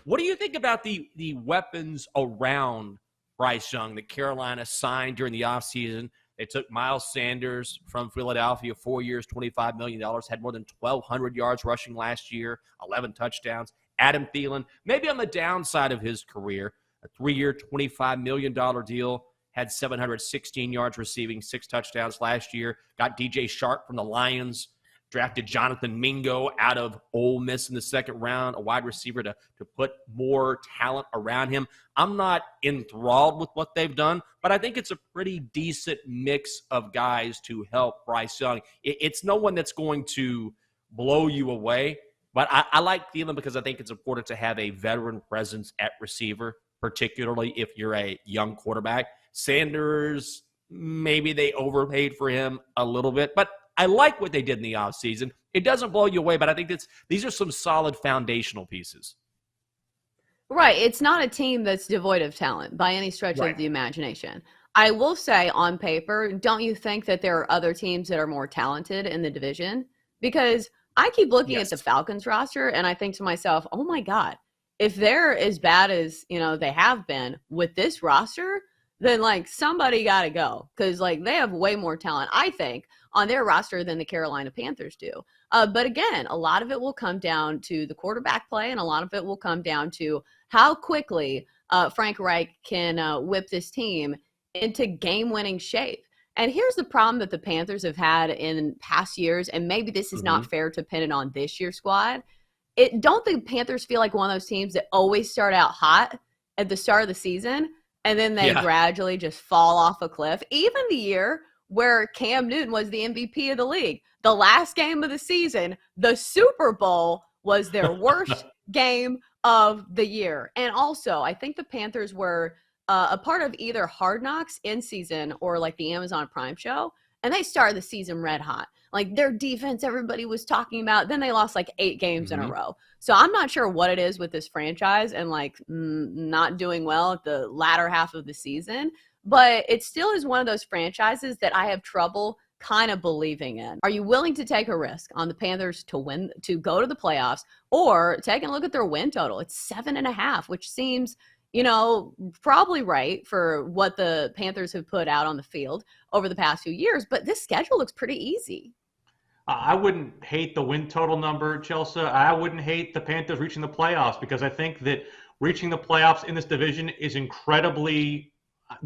What do you think about the weapons around Bryce Young that Carolina signed during the offseason? They took Miles Sanders from Philadelphia, 4 years, $25 million, had more than 1,200 yards rushing last year, 11 touchdowns. Adam Thielen, maybe on the downside of his career, a 3-year, $25 million deal, had 716 yards receiving, 6 touchdowns last year. Got DJ Shark from the Lions, drafted Jonathan Mingo out of Ole Miss in the second round, a wide receiver to put more talent around him. I'm not enthralled with what they've done, but I think it's a pretty decent mix of guys to help Bryce Young. It's no one that's going to blow you away, but I like Thielen because I think it's important to have a veteran presence at receiver, particularly if you're a young quarterback. Sanders, maybe they overpaid for him a little bit, but I like what they did in the offseason. It doesn't blow you away, but I think these are some solid foundational pieces. Right. It's not a team that's devoid of talent by any stretch of the imagination. I will say on paper, don't you think that there are other teams that are more talented in the division? Because I keep looking at the Falcons roster and I think to myself, oh my God, if they're as bad as, they have been with this roster, then like somebody got to go because like they have way more talent, I think, on their roster than the Carolina Panthers do. But again, a lot of it will come down to the quarterback play and a lot of it will come down to how quickly Frank Reich can whip this team into game-winning shape. And here's the problem that the Panthers have had in past years, and maybe this is not fair to pin it on this year's squad. Don't the Panthers feel like one of those teams that always start out hot at the start of the season and then they gradually just fall off a cliff? Even the year where Cam Newton was the MVP of the league, the last game of the season, the Super Bowl was their worst game of the year. And also, I think the Panthers were a part of either Hard Knocks in season or like the Amazon Prime show, and they started the season red hot. Like their defense, everybody was talking about. Then they lost like 8 games in a row. So I'm not sure what it is with this franchise and like not doing well at the latter half of the season. But it still is one of those franchises that I have trouble kind of believing in. Are you willing to take a risk on the Panthers to win, to go to the playoffs, or taking a look at their win total? It's 7.5, which seems, probably right for what the Panthers have put out on the field over the past few years. But this schedule looks pretty easy. I wouldn't hate the win total number, Chelsa. I wouldn't hate the Panthers reaching the playoffs because I think that reaching the playoffs in this division is incredibly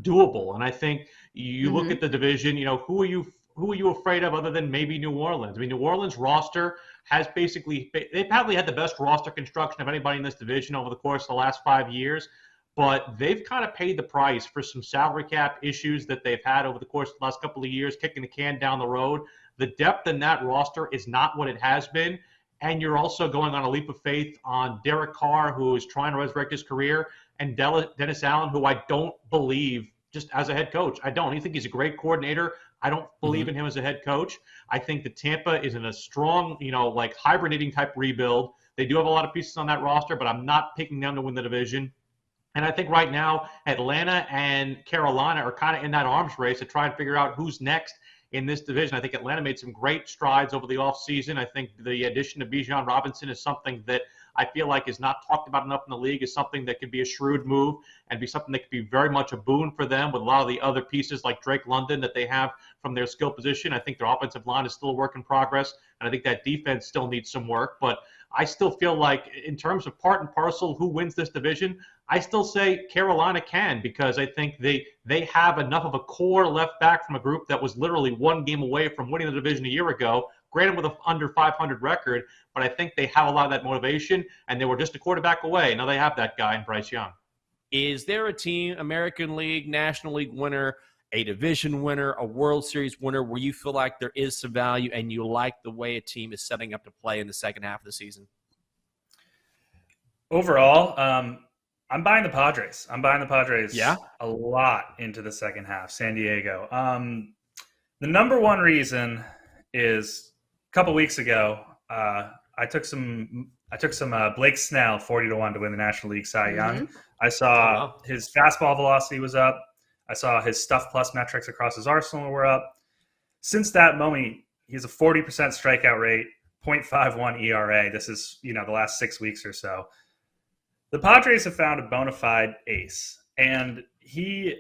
doable. And I think you look at the division, who are you afraid of other than maybe New Orleans? I mean, New Orleans roster has they probably had the best roster construction of anybody in this division over the course of the last 5 years. But they've kind of paid the price for some salary cap issues that they've had over the course of the last couple of years, kicking the can down the road. The depth in that roster is not what it has been. And you're also going on a leap of faith on Derek Carr, who is trying to resurrect his career, and Dennis Allen, who I don't believe just as a head coach. I don't. I think he's a great coordinator. I don't believe in him as a head coach. I think that Tampa is in a strong, like hibernating type rebuild. They do have a lot of pieces on that roster, but I'm not picking them to win the division. And I think right now, Atlanta and Carolina are kind of in that arms race to try and figure out who's next in this division. I think Atlanta made some great strides over the offseason. I think the addition of Bijan Robinson is something that I feel like is not talked about enough in the league, is something that could be a shrewd move and be something that could be very much a boon for them with a lot of the other pieces like Drake London that they have from their skill position. I think their offensive line is still a work in progress, and I think that defense still needs some work. But I still feel like in terms of part and parcel who wins this division, I still say Carolina can, because I think they have enough of a core left back from a group that was literally 1 game away from winning the division a year ago, granted with an under 500 record, but I think they have a lot of that motivation, and they were just a quarterback away. Now they have that guy in Bryce Young. Is there a team, American League, National League winner, a division winner, a World Series winner, where you feel like there is some value and you like the way a team is setting up to play in the second half of the season? Overall, I'm buying the Padres. A lot into the second half. San Diego. The number one reason is a couple weeks ago, I took some Blake Snell 40-1 to win the National League Cy Young. I saw his fastball velocity was up. I saw his stuff plus metrics across his arsenal were up. Since that moment, he has a 40% strikeout rate, 0.51 ERA. This is, the last 6 weeks or so. The Padres have found a bona fide ace, and he,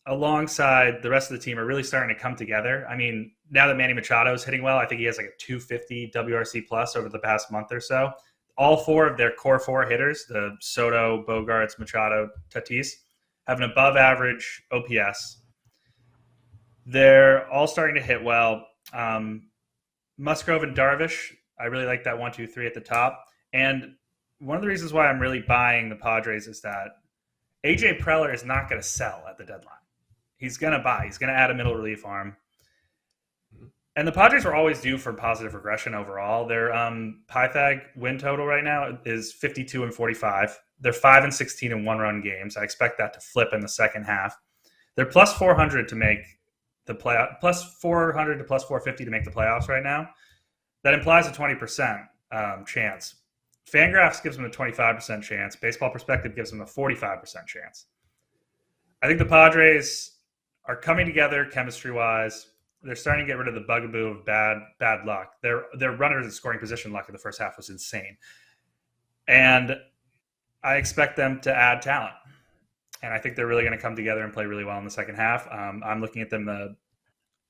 alongside the rest of the team, are really starting to come together. I mean, now that Manny Machado is hitting well, I think he has like a 250 WRC plus over the past month or so. All four of their core four hitters, the Soto, Bogarts, Machado, Tatis, have an above average OPS. They're all starting to hit well. Musgrove and Darvish, I really like that 1-2-3 at the top. And one of the reasons why I'm really buying the Padres is that AJ Preller is not going to sell at the deadline. He's going to buy. He's going to add a middle relief arm. And the Padres are always due for positive regression overall. Their Pythag win total right now is 52 and 45. They're 5-16 in one-run games. I expect that to flip in the second half. They're plus 400 to make the playoff, plus 400 to plus 450 to make the playoffs right now. That implies a 20% chance. Fangraphs gives them a 25% chance. Baseball Perspective gives them a 45% chance. I think the Padres are coming together chemistry-wise. They're starting to get rid of the bugaboo of bad luck. Their runners in scoring position luck in the first half was insane. And I expect them to add talent. And I think they're really going to come together and play really well in the second half. I'm looking at them, the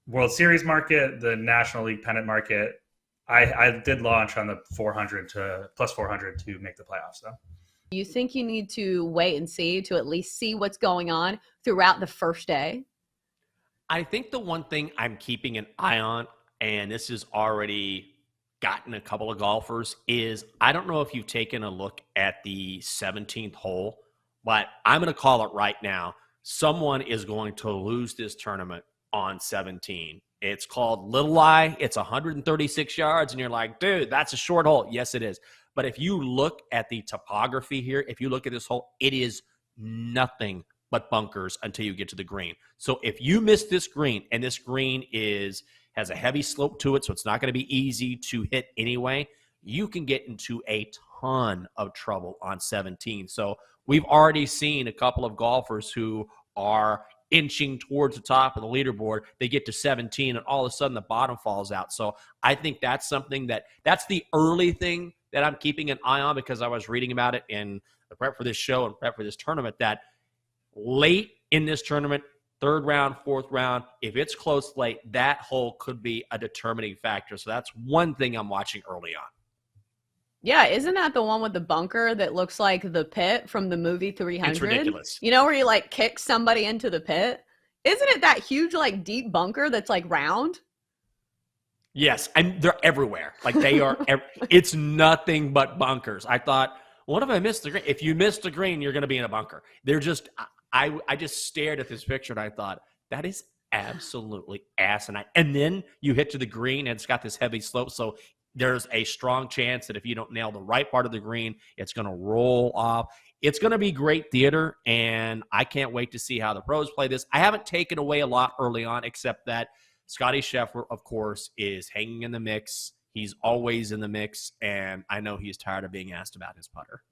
World Series market, the National League pennant market. I did launch on the 400 to plus 400 to make the playoffs, though. You think you need to wait and see to at least see what's going on throughout the first day? I think the one thing I'm keeping an eye on, and this has already gotten a couple of golfers, is I don't know if you've taken a look at the 17th hole, but I'm going to call it right now. Someone is going to lose this tournament on 17. It's called Little Eye. It's 136 yards, and you're like, dude, that's a short hole. Yes, it is. But if you look at the topography here, if you look at this hole, it is nothing but bunkers until you get to the green. So if you miss this green, and this green has a heavy slope to it, so it's not going to be easy to hit anyway, you can get into a ton of trouble on 17. So we've already seen a couple of golfers who are inching towards the top of the leaderboard. They get to 17, and all of a sudden the bottom falls out. So I think that's something that's the early thing that I'm keeping an eye on, because I was reading about it in the prep for this show and prep for this tournament, that late in this tournament, third round, fourth round, if it's close late, that hole could be a determining factor. So that's one thing I'm watching early on. Yeah, isn't that the one with the bunker that looks like the pit from the movie 300? It's ridiculous. You know, where you like kick somebody into the pit? Isn't it that huge, like deep bunker that's like round? Yes, and they're everywhere. Like they are, it's nothing but bunkers. I thought, what if I missed the green? If you missed the green, you're going to be in a bunker. They're just, I just stared at this picture and I thought, that is absolutely asinine. And then you hit to the green and it's got this heavy slope. So there's a strong chance that if you don't nail the right part of the green, it's going to roll off. It's going to be great theater, and I can't wait to see how the pros play this. I haven't taken away a lot early on, except that Scotty Scheffler, of course, is hanging in the mix. He's always in the mix, and I know he's tired of being asked about his putter.